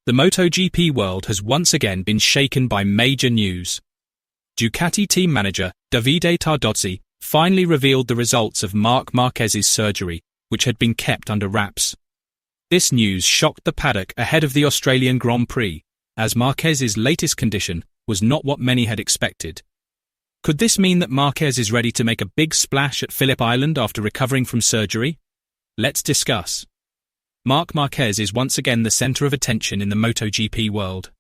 The MotoGP world has once again been shaken by major news. Ducati team manager Davide Tardozzi finally revealed the results of Marc Márquez's surgery, which had been kept under wraps. This news shocked the paddock ahead of the Australian Grand Prix, as Márquez's latest condition was not what many had expected. Could this mean that Márquez is ready to make a big splash at Phillip Island after recovering from surgery? Let's discuss. Marc Márquez is once again the centre of attention in the MotoGP world.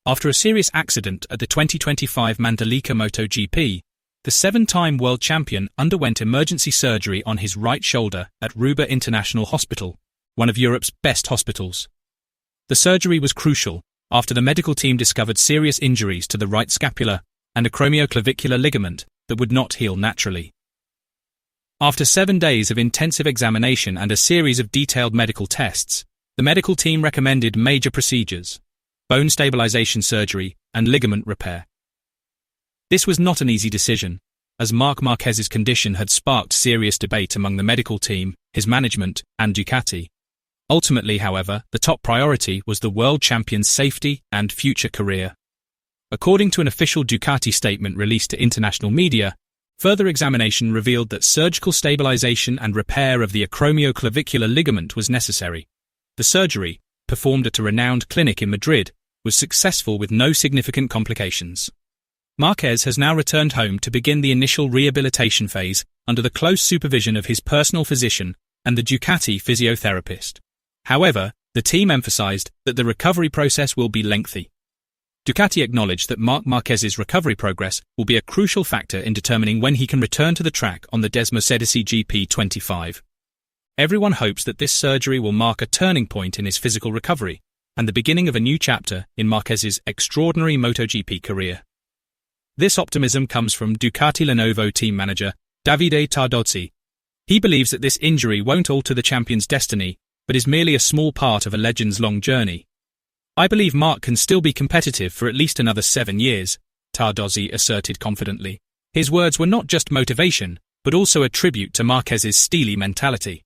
After a serious accident at the 2025 Mandalika MotoGP, the seven-time world champion underwent emergency surgery on his right shoulder at Roubaix International Hospital, one of Europe's best hospitals. The surgery was crucial after the medical team discovered serious injuries to the right scapula and a acromioclavicular ligament that would not heal naturally. After 7 days of intensive examination and a series of detailed medical tests, the medical team recommended major procedures: bone stabilization surgery and ligament repair. This was not an easy decision, as Marc Márquez's condition had sparked serious debate among the medical team, his management, and Ducati. Ultimately, however, the top priority was the world champion's safety and future career. According to an official Ducati statement released to international media, further examination revealed that surgical stabilization and repair of the acromioclavicular ligament was necessary. The surgery, performed at a renowned clinic in Madrid, was successful with no significant complications. Márquez has now returned home to begin the initial rehabilitation phase under the close supervision of his personal physician and the Ducati physiotherapist. However, the team emphasized that the recovery process will be lengthy. Ducati acknowledged that Marc Márquez's recovery progress will be a crucial factor in determining when he can return to the track on the Desmercedesi GP25. Everyone hopes that this surgery will mark a turning point in his physical recovery and the beginning of a new chapter in Márquez's extraordinary MotoGP career. This optimism comes from Ducati Lenovo team manager Davide Tardozzi. He believes that this injury won't alter the champion's destiny, but is merely a small part of a legend's long journey. "I believe Marc can still be competitive for at least another 7 years," Tardozzi asserted confidently. His words were not just motivation, but also a tribute to Márquez's steely mentality.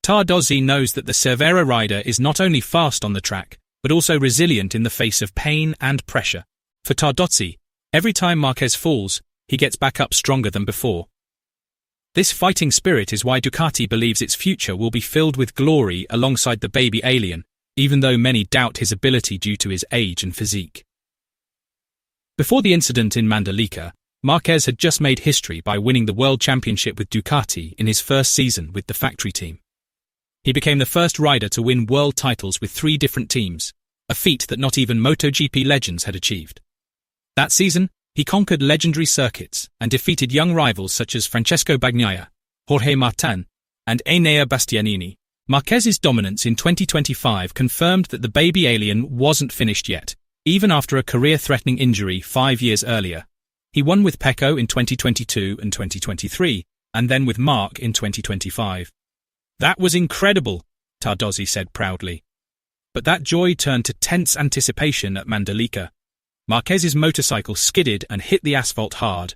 Tardozzi knows that the Cervera rider is not only fast on the track, but also resilient in the face of pain and pressure. For Tardozzi, every time Márquez falls, he gets back up stronger than before. This fighting spirit is why Ducati believes its future will be filled with glory alongside the baby alien, even though many doubt his ability due to his age and physique. Before the incident in Mandalika, Márquez had just made history by winning the World Championship with Ducati in his first season with the factory team. He became the first rider to win world titles with 3 different teams, a feat that not even MotoGP legends had achieved. That season, he conquered legendary circuits and defeated young rivals such as Francesco Bagnaia, Jorge Martin, and Enea Bastianini. Márquez's dominance in 2025 confirmed that the baby alien wasn't finished yet, even after a career-threatening injury 5 years earlier. He won with Pecco in 2022 and 2023, and then with Marc in 2025. "That was incredible," Tardozzi said proudly. But that joy turned to tense anticipation at Mandalika. Márquez's motorcycle skidded and hit the asphalt hard.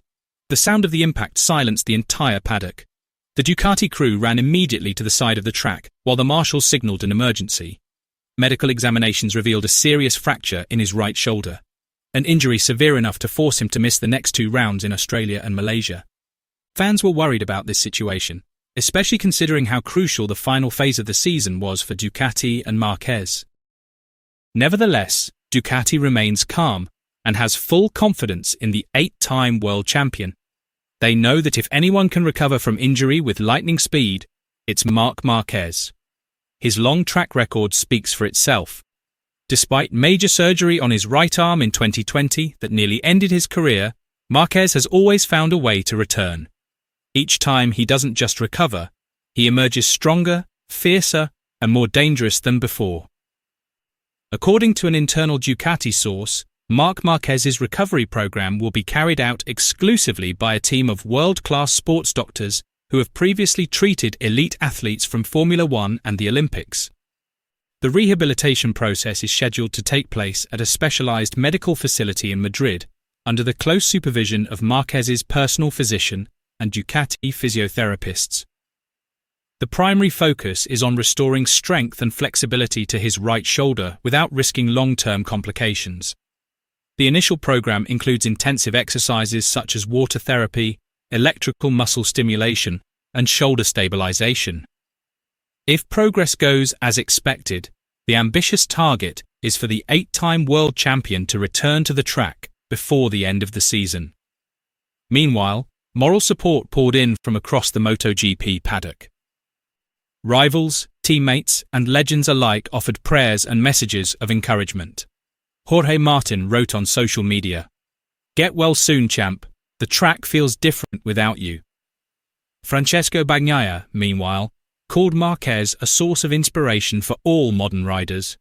The sound of the impact silenced the entire paddock. The Ducati crew ran immediately to the side of the track, while the marshals signaled an emergency. Medical examinations revealed a serious fracture in his right shoulder, an injury severe enough to force him to miss the next 2 rounds in Australia and Malaysia. Fans were worried about this situation, especially considering how crucial the final phase of the season was for Ducati and Márquez. Nevertheless, Ducati remains calm and has full confidence in the 8-time world champion. They know that if anyone can recover from injury with lightning speed, it's Marc Márquez. His long track record speaks for itself. Despite major surgery on his right arm in 2020 that nearly ended his career, Márquez has always found a way to return. Each time he doesn't just recover, he emerges stronger, fiercer, and more dangerous than before. According to an internal Ducati source, Marc Márquez's recovery program will be carried out exclusively by a team of world-class sports doctors who have previously treated elite athletes from Formula One and the Olympics. The rehabilitation process is scheduled to take place at a specialized medical facility in Madrid, under the close supervision of Márquez's personal physician and Ducati physiotherapists. The primary focus is on restoring strength and flexibility to his right shoulder without risking long-term complications. The initial program includes intensive exercises such as water therapy, electrical muscle stimulation, and shoulder stabilization. If progress goes as expected, the ambitious target is for the 8-time world champion to return to the track before the end of the season. Meanwhile, moral support poured in from across the MotoGP paddock. Rivals, teammates, and legends alike offered prayers and messages of encouragement. Jorge Martin wrote on social media, "Get well soon, champ. The track feels different without you." Francesco Bagnaia, meanwhile, called Marquez a source of inspiration for all modern riders.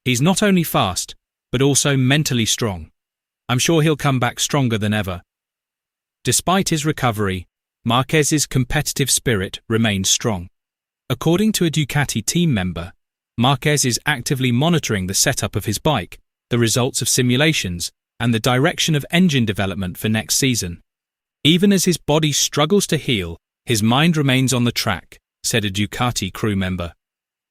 "He's not only fast, but also mentally strong. I'm sure he'll come back stronger than ever." Despite his recovery, Marquez's competitive spirit remains strong. According to a Ducati team member, Marquez is actively monitoring the setup of his bike, the results of simulations, and the direction of engine development for next season. Even as his body struggles to heal, his mind remains on the track, said a Ducati crew member.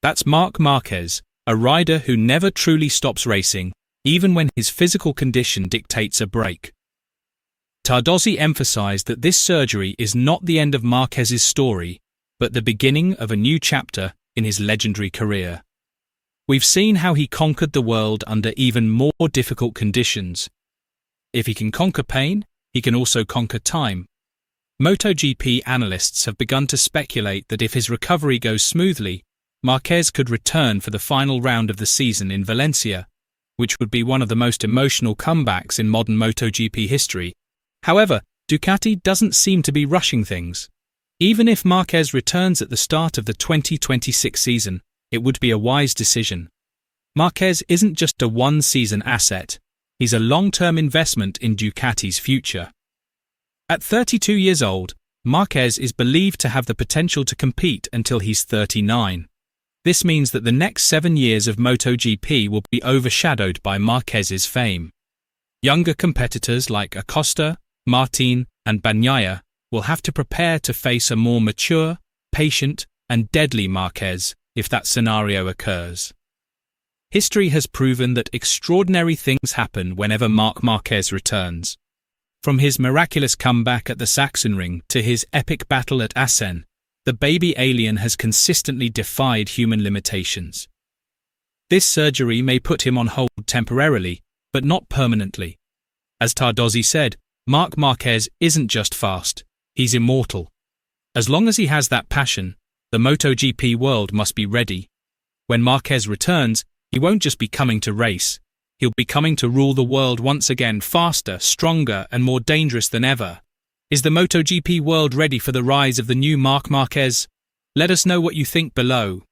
That's Marc Márquez, a rider who never truly stops racing, even when his physical condition dictates a break. Tardozzi emphasized that this surgery is not the end of Marquez's story, but the beginning of a new chapter in his legendary career. We've seen how he conquered the world under even more difficult conditions. If he can conquer pain, he can also conquer time. MotoGP analysts have begun to speculate that if his recovery goes smoothly, Marquez could return for the final round of the season in Valencia, which would be one of the most emotional comebacks in modern MotoGP history. However, Ducati doesn't seem to be rushing things. Even if Marquez returns at the start of the 2026 season, it would be a wise decision. Marquez isn't just a one-season asset, he's a long-term investment in Ducati's future. At 32 years old, Marquez is believed to have the potential to compete until he's 39. This means that the next 7 years of MotoGP will be overshadowed by Marquez's fame. Younger competitors like Acosta, Martin, and Bagnaia will have to prepare to face a more mature, patient, and deadly Marquez if that scenario occurs. History has proven that extraordinary things happen whenever Marc Márquez returns. From his miraculous comeback at the Sachsenring to his epic battle at Assen, the baby alien has consistently defied human limitations. This surgery may put him on hold temporarily, but not permanently. As Tardozzi said, Marc Márquez isn't just fast, he's immortal. As long as he has that passion, the MotoGP world must be ready. When Marquez returns, he won't just be coming to race, he'll be coming to rule the world once again, faster, stronger, and more dangerous than ever. Is the MotoGP world ready for the rise of the new Marc Márquez? Let us know what you think below.